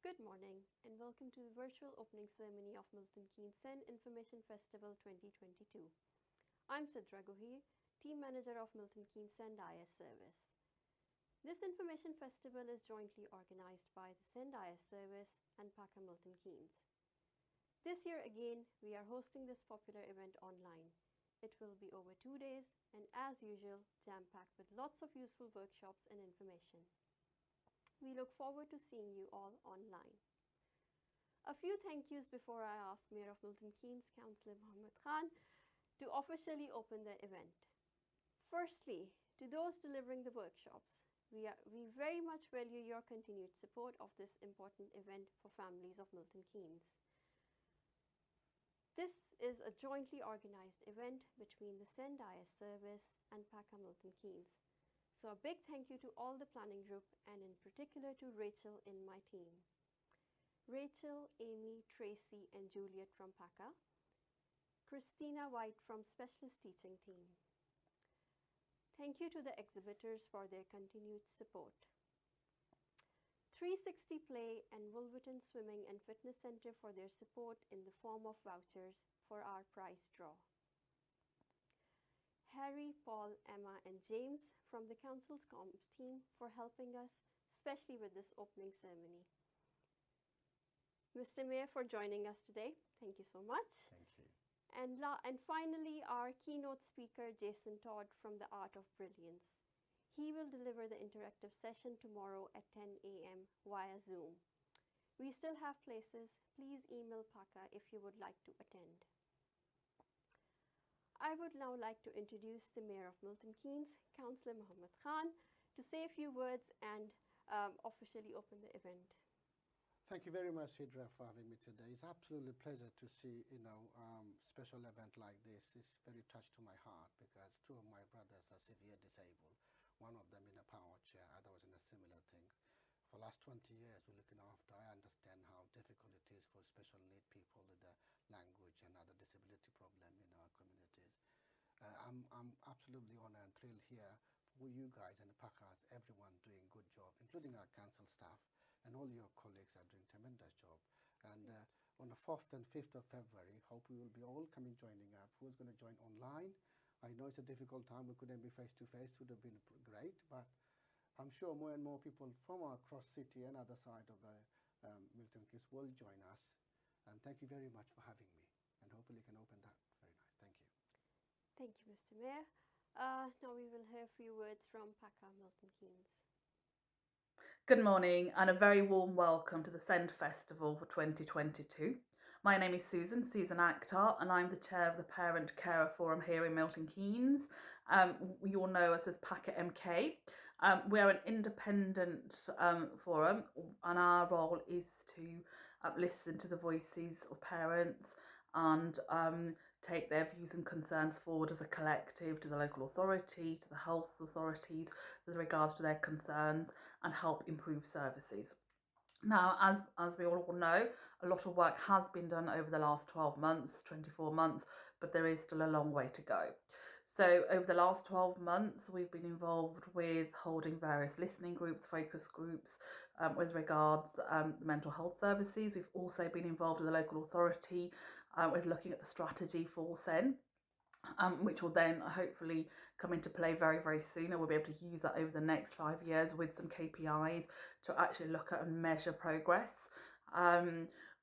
Good morning and welcome to the virtual opening ceremony of Milton Keynes SEND Information Festival 2022. I'm Sidra Gohir, Team Manager of Milton Keynes SEND IS Service. This Information Festival is jointly organized by the SEND IS Service and PACA Milton Keynes. This year again, we are hosting this popular event online. It will be over 2 days and as usual, jam-packed with lots of useful workshops and information. We look forward to seeing you all online. A few thank yous before I ask Mayor of Milton Keynes, Councillor Mohammed Khan, to officially open the event. Firstly, to those delivering the workshops, we very much value your continued support of this important event for families of Milton Keynes. This is a jointly organized event between the SEND IS Service and PACA Milton Keynes. So a big thank you to all the planning group and in particular to Rachel in my team. Rachel, Amy, Tracy and Juliet from PACA. Christina White from Specialist Teaching Team. Thank you to the exhibitors for their continued support. 360 Play and Wolverton Swimming and Fitness Center for their support in the form of vouchers for our prize draw. Harry, Paul, Emma and James from the Council's comms team for helping us, especially with this opening ceremony. Mr. Mayor for joining us today. Thank you so much. Thank you. And finally, our keynote speaker, Jason Todd from the Art of Brilliance. He will deliver the interactive session tomorrow at 10 a.m. via Zoom. We still have places. Please email PACA if you would like to attend. I would now like to introduce the Mayor of Milton Keynes, Councillor Mohammed Khan, to say a few words and officially open the event. Thank you very much, Sidra, for having me today. It's absolutely a pleasure to see, special event like this. It's very touched to my heart because two of my brothers are severe disabled. One of them in a power chair, other was in a similar thing. For the last 20 years, we're looking after. I understand how difficult it is for special need people with the language and other disability problem in our communities. I'm absolutely honored and thrilled here for you guys and the PACAs, everyone doing good job, including our council staff, and all your colleagues are doing tremendous job. And on the 4th and 5th of February, hope we will be all joining up. Who's going to join online? I know it's a difficult time. We couldn't be face to face. Would have been great, but I'm sure more and more people from across city and other side of Milton Keynes will join us. And thank you very much for having me. And hopefully can open that. Very nice. Thank you. Thank you, Mr. Mayor. Now we will hear a few words from PACA Milton Keynes. Good morning and a very warm welcome to the SEND Festival for 2022. My name is Susan Akhtar and I'm the chair of the Parent Carer Forum here in Milton Keynes. You all know us as PACA MK. We're an independent forum and our role is to listen to the voices of parents and take their views and concerns forward as a collective to the local authority, to the health authorities with regards to their concerns and help improve services. Now, as we all know, a lot of work has been done over the last 12 months, 24 months, but there is still a long way to go. So over the last 12 months, we've been involved with holding various listening groups, focus groups with regards to mental health services. We've also been involved with the local authority with looking at the strategy for SEN. Which will then hopefully come into play very, very soon, and we'll be able to use that over the next 5 years with some KPIs to actually look at and measure progress.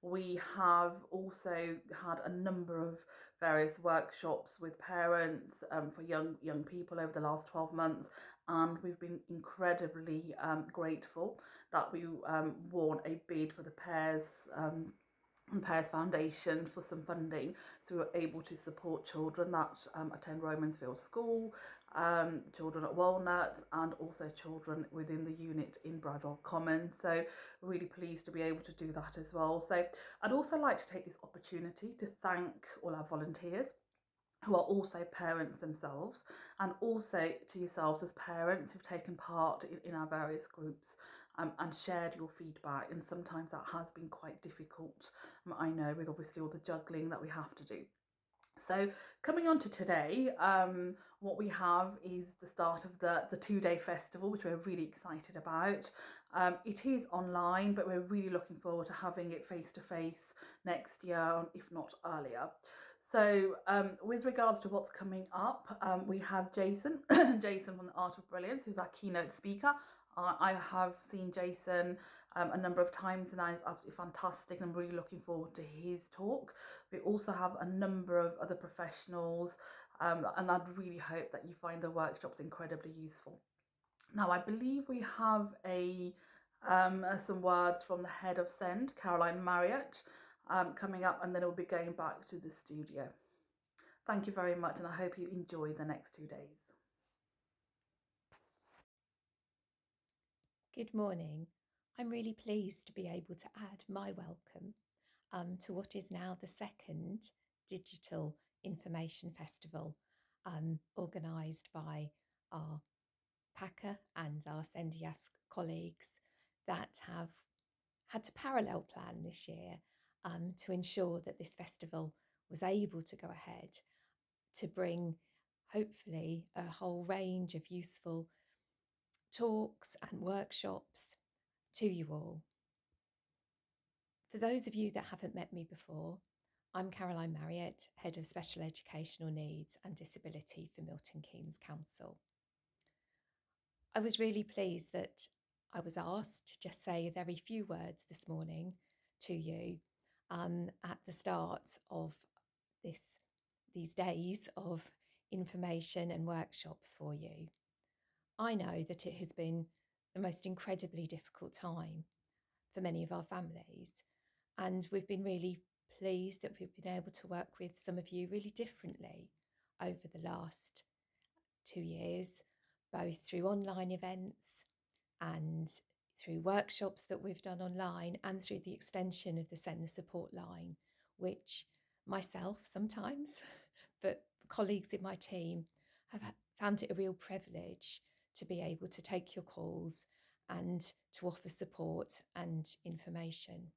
We have also had a number of various workshops with parents for young people over the last 12 months, and we've been incredibly grateful that we won a bid for the Pears Foundation for some funding, so we were able to support children that attend Romansfield School, children at Walnut, and also children within the unit in Bradwell Commons. So really pleased to be able to do that as well. So I'd also like to take this opportunity to thank all our volunteers who are also parents themselves, and also to yourselves as parents who've taken part in our various groups and shared your feedback. And sometimes that has been quite difficult, I know, with obviously all the juggling that we have to do. So coming on to today, what we have is the start of the 2-day festival, which we're really excited about. It is online, but we're really looking forward to having it face-to-face next year, if not earlier. So with regards to what's coming up, we have Jason, Jason from the Art of Brilliance, who's our keynote speaker. I have seen Jason a number of times and he's absolutely fantastic, and I'm really looking forward to his talk. We also have a number of other professionals, and I'd really hope that you find the workshops incredibly useful. Now, I believe we have some words from the head of SEND, Caroline Marriott, coming up, and then we'll be going back to the studio. Thank you very much, and I hope you enjoy the next 2 days. Good morning. I'm really pleased to be able to add my welcome to what is now the second Digital Information Festival organised by our PACA and our SENDIAS colleagues that have had to parallel plan this year to ensure that this festival was able to go ahead to bring hopefully a whole range of useful talks and workshops to you all. For those of you that haven't met me before, I'm Caroline Marriott, Head of Special Educational Needs and Disability for Milton Keynes Council. I was really pleased that I was asked to just say a very few words this morning to you at the start of these days of information and workshops for you. I know that it has been the most incredibly difficult time for many of our families, and we've been really pleased that we've been able to work with some of you really differently over the last 2 years, both through online events and through workshops that we've done online, and through the extension of the Send the Support line, which myself sometimes, but colleagues in my team have found it a real privilege to be able to take your calls and to offer support and information.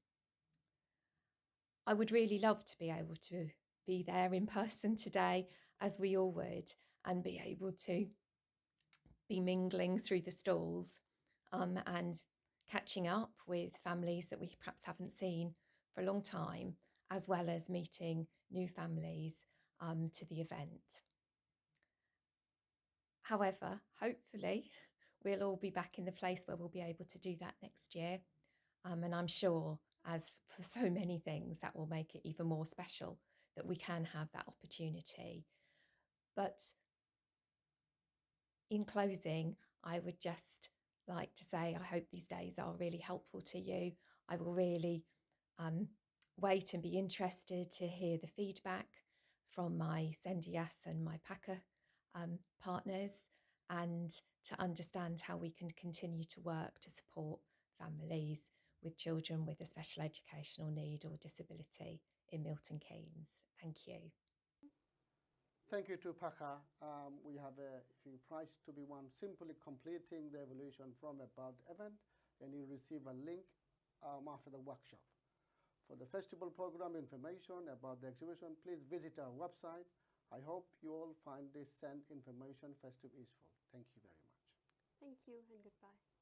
I would really love to be able to be there in person today, as we all would, and be able to be mingling through the stalls and catching up with families that we perhaps haven't seen for a long time, as well as meeting new families to the event. However, hopefully we'll all be back in the place where we'll be able to do that next year. And I'm sure, as for so many things, that will make it even more special that we can have that opportunity. But in closing, I would just like to say I hope these days are really helpful to you. I will really wait and be interested to hear the feedback from my SENDIAS and my PACA partners, and to understand how we can continue to work to support families with children with a special educational need or disability in Milton Keynes. Thank you. Thank you to PACA. We have a few prizes to be won. Simply completing the evolution from above event, and you receive a link after the workshop. For the festival program information about the exhibition, please visit our website. I hope you all find this Send Information Festival useful. Thank you very much. Thank you and goodbye.